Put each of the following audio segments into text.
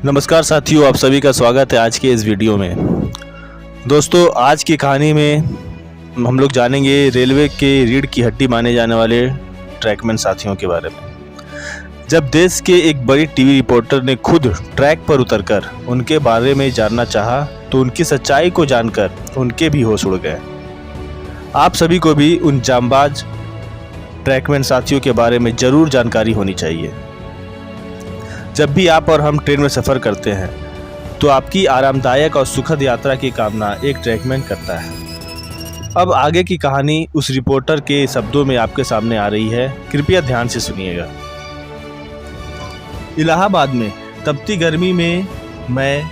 नमस्कार साथियों, आप सभी का स्वागत है आज के इस वीडियो में। दोस्तों, आज की कहानी में हम लोग जानेंगे रेलवे के रीढ़ की हड्डी माने जाने वाले ट्रैकमैन साथियों के बारे में। जब देश के एक बड़ी टीवी रिपोर्टर ने खुद ट्रैक पर उतरकर उनके बारे में जानना चाहा तो उनकी सच्चाई को जानकर उनके भी होश उड़ गए। आप सभी को भी उन जांबाज ट्रैकमैन साथियों के बारे में ज़रूर जानकारी होनी चाहिए। जब भी आप और हम ट्रेन में सफ़र करते हैं तो आपकी आरामदायक और सुखद यात्रा की कामना एक ट्रैकमैन करता है। अब आगे की कहानी उस रिपोर्टर के शब्दों में आपके सामने आ रही है, कृपया ध्यान से सुनिएगा। इलाहाबाद में तपती गर्मी में मैं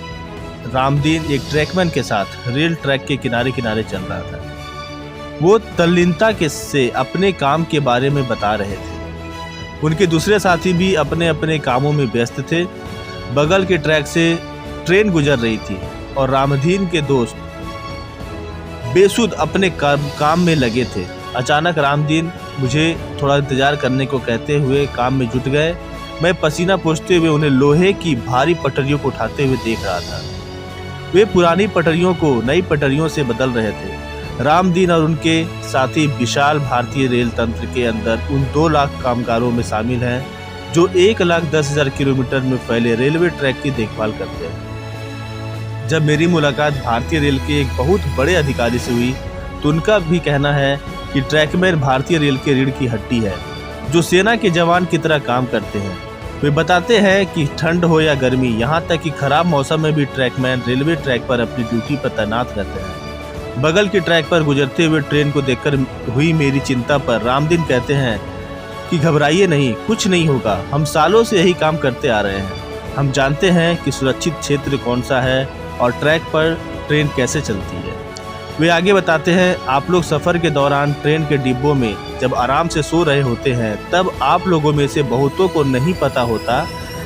रामदीन एक ट्रैकमैन के साथ रेल ट्रैक के किनारे किनारे चल रहा था। वो तल्लीनता से अपने काम के बारे में बता रहे थे। उनके दूसरे साथी भी अपने अपने कामों में व्यस्त थे। बगल के ट्रैक से ट्रेन गुजर रही थी और रामदीन के दोस्त बेसुध अपने काम में लगे थे। अचानक रामदीन मुझे थोड़ा इंतजार करने को कहते हुए काम में जुट गए। मैं पसीना पोंछते हुए उन्हें लोहे की भारी पटरियों को उठाते हुए देख रहा था। वे पुरानी पटरियों को नई पटरियों से बदल रहे थे। रामदीन और उनके साथी विशाल भारतीय रेल तंत्र के अंदर उन 2 लाख कामगारों में शामिल हैं जो 1,10,000 किलोमीटर में फैले रेलवे ट्रैक की देखभाल करते हैं। जब मेरी मुलाकात भारतीय रेल के एक बहुत बड़े अधिकारी से हुई तो उनका भी कहना है कि ट्रैकमैन भारतीय रेल के रीढ़ की हड्डी है, जो सेना के जवान की तरह काम करते हैं। वे बताते हैं कि ठंड हो या गर्मी, यहाँ तक कि खराब मौसम में भी ट्रैकमैन रेलवे ट्रैक पर अपनी ड्यूटी पर तैनात रहते हैं। बगल के ट्रैक पर गुजरते हुए ट्रेन को देखकर हुई मेरी चिंता पर रामदीन कहते हैं कि घबराइए नहीं, कुछ नहीं होगा। हम सालों से यही काम करते आ रहे हैं। हम जानते हैं कि सुरक्षित क्षेत्र कौन सा है और ट्रैक पर ट्रेन कैसे चलती है। वे आगे बताते हैं, आप लोग सफ़र के दौरान ट्रेन के डिब्बों में जब आराम से सो रहे होते हैं तब आप लोगों में से बहुतों को नहीं पता होता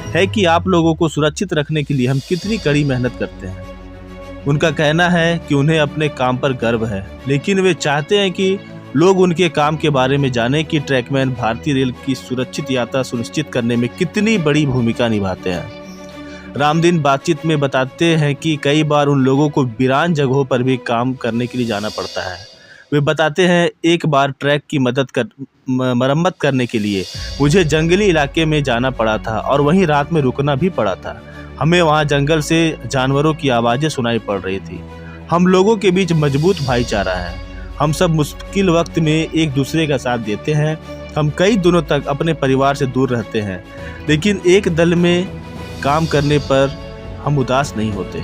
है कि आप लोगों को सुरक्षित रखने के लिए हम कितनी कड़ी मेहनत करते हैं। उनका कहना है कि उन्हें अपने काम पर गर्व है, लेकिन वे चाहते हैं कि लोग उनके काम के बारे में जानें कि ट्रैकमैन भारतीय रेल की सुरक्षित यात्रा सुनिश्चित करने में कितनी बड़ी भूमिका निभाते हैं। रामदीन बातचीत में बताते हैं कि कई बार उन लोगों को वीरान जगहों पर भी काम करने के लिए जाना पड़ता है। वे बताते हैं, एक बार ट्रैक की मरम्मत करने के लिए मुझे जंगली इलाके में जाना पड़ा था और वहीं रात में रुकना भी पड़ा था। हमें वहाँ जंगल से जानवरों की आवाज़ें सुनाई पड़ रही थी। हम लोगों के बीच मजबूत भाईचारा है। हम सब मुश्किल वक्त में एक दूसरे का साथ देते हैं। हम कई दिनों तक अपने परिवार से दूर रहते हैं, लेकिन एक दल में काम करने पर हम उदास नहीं होते।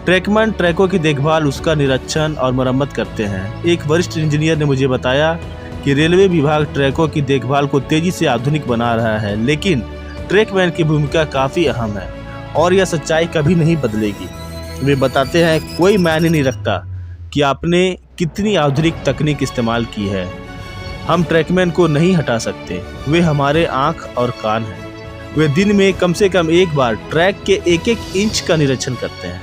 ट्रैकमैन ट्रैकों की देखभाल, उसका निरीक्षण और मरम्मत करते हैं। एक वरिष्ठ इंजीनियर ने मुझे बताया कि रेलवे विभाग ट्रैकों की देखभाल को तेज़ी से आधुनिक बना रहा है, लेकिन ट्रैकमैन की भूमिका काफ़ी अहम है और यह सच्चाई कभी नहीं बदलेगी। वे बताते हैं, कोई मायने नहीं रखता कि आपने कितनी आधुनिक तकनीक इस्तेमाल की है, हम ट्रैकमैन को नहीं हटा सकते। वे हमारे आँख और कान हैं। वे दिन में कम से कम एक बार ट्रैक के एक एक इंच का निरीक्षण करते हैं।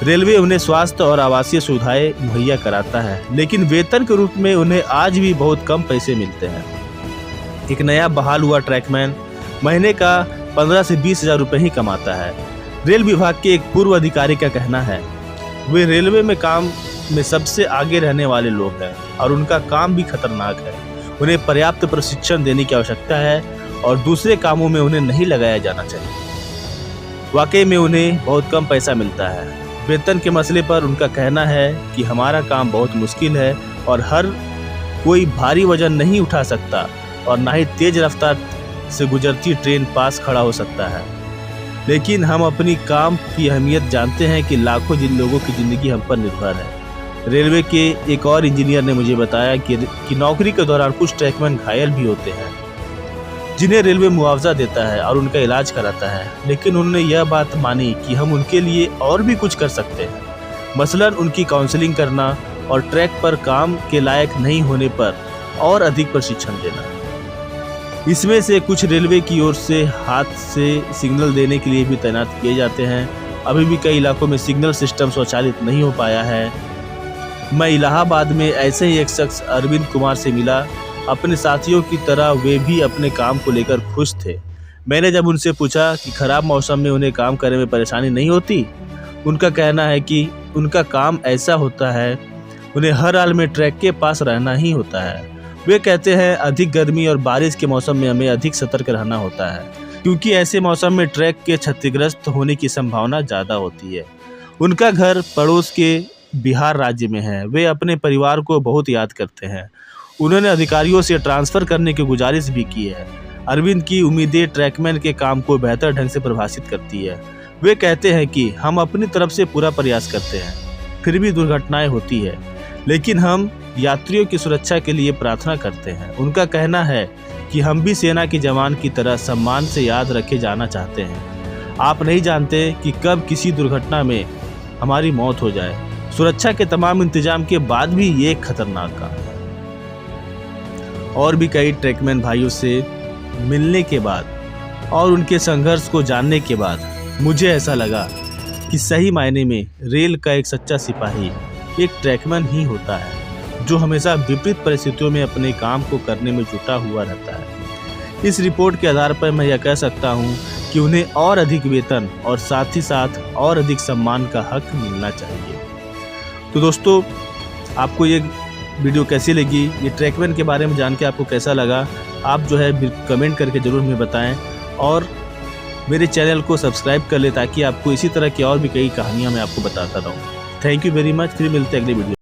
रेलवे उन्हें स्वास्थ्य और आवासीय सुविधाएं मुहैया कराता है, लेकिन वेतन के रूप में उन्हें आज भी बहुत कम पैसे मिलते हैं। एक नया बहाल हुआ ट्रैकमैन महीने का 15 से 20 हज़ार रुपये ही कमाता है। रेल विभाग के एक पूर्व अधिकारी का कहना है, वे रेलवे में काम में सबसे आगे रहने वाले लोग हैं और उनका काम भी खतरनाक है। उन्हें पर्याप्त प्रशिक्षण देने की आवश्यकता है और दूसरे कामों में उन्हें नहीं लगाया जाना चाहिए। वाकई में उन्हें बहुत कम पैसा मिलता है। वेतन के मसले पर उनका कहना है कि हमारा काम बहुत मुश्किल है और हर कोई भारी वजन नहीं उठा सकता और ना ही तेज रफ्तार से गुजरती ट्रेन पास खड़ा हो सकता है। लेकिन हम अपनी काम की अहमियत जानते हैं कि लाखों जिन लोगों की ज़िंदगी हम पर निर्भर है। रेलवे के एक और इंजीनियर ने मुझे बताया कि नौकरी के दौरान कुछ ट्रैकमैन घायल भी होते हैं, जिन्हें रेलवे मुआवजा देता है और उनका इलाज कराता है, लेकिन उन्होंने यह बात मानी कि हम उनके लिए और भी कुछ कर सकते हैं, मसलन उनकी काउंसलिंग करना और ट्रैक पर काम के लायक नहीं होने पर और अधिक प्रशिक्षण देना। इसमें से कुछ रेलवे की ओर से हाथ से सिग्नल देने के लिए भी तैनात किए जाते हैं। अभी भी कई इलाकों में सिग्नल सिस्टम स्वचालित नहीं हो पाया है। मैं इलाहाबाद में ऐसे ही एक शख्स अरविंद कुमार से मिला। अपने साथियों की तरह वे भी अपने काम को लेकर खुश थे, मैंने जब उनसे पूछा कि खराब मौसम में उन्हें काम करने में परेशानी नहीं होती, उनका कहना है कि उनका काम ऐसा होता है, उन्हें हर हाल में ट्रैक के पास रहना ही होता है। वे कहते हैं अधिक गर्मी और बारिश के मौसम में हमें अधिक सतर्क रहना होता है, क्योंकि ऐसे मौसम में ट्रैक के क्षतिग्रस्त होने की संभावना ज़्यादा होती है। उनका घर पड़ोस के बिहार राज्य में है। वे अपने परिवार को बहुत याद करते हैं। उन्होंने अधिकारियों से ट्रांसफ़र करने की गुजारिश भी की है। अरविंद की उम्मीदें ट्रैकमैन के काम को बेहतर ढंग से प्रभावित करती है। वे कहते हैं कि हम अपनी तरफ से पूरा प्रयास करते हैं, फिर भी दुर्घटनाएं होती है, लेकिन हम यात्रियों की सुरक्षा के लिए प्रार्थना करते हैं। उनका कहना है कि हम भी सेना के जवान की तरह सम्मान से याद रखे जाना चाहते हैं। आप नहीं जानते कि कब किसी दुर्घटना में हमारी मौत हो जाए। सुरक्षा के तमाम इंतजाम के बाद भी ये एक खतरनाक काम है। और भी कई ट्रैकमैन भाइयों से मिलने के बाद और उनके संघर्ष को जानने के बाद मुझे ऐसा लगा कि सही मायने में रेल का एक सच्चा सिपाही एक ट्रैकमैन ही होता है, जो हमेशा विपरीत परिस्थितियों में अपने काम को करने में जुटा हुआ रहता है। इस रिपोर्ट के आधार पर मैं यह कह सकता हूँ कि उन्हें और अधिक वेतन और साथ ही साथ और अधिक सम्मान का हक मिलना चाहिए। तो दोस्तों, आपको ये वीडियो कैसी लगी, ये ट्रैकमैन के बारे में जान के आपको कैसा लगा, आप जो है कमेंट करके ज़रूर हमें बताएं और मेरे चैनल को सब्सक्राइब कर लें, ताकि आपको इसी तरह की और भी कई कहानियाँ मैं आपको बताता रहूँ। Thank you very much. फिर मिलते हैं अगली वीडियो।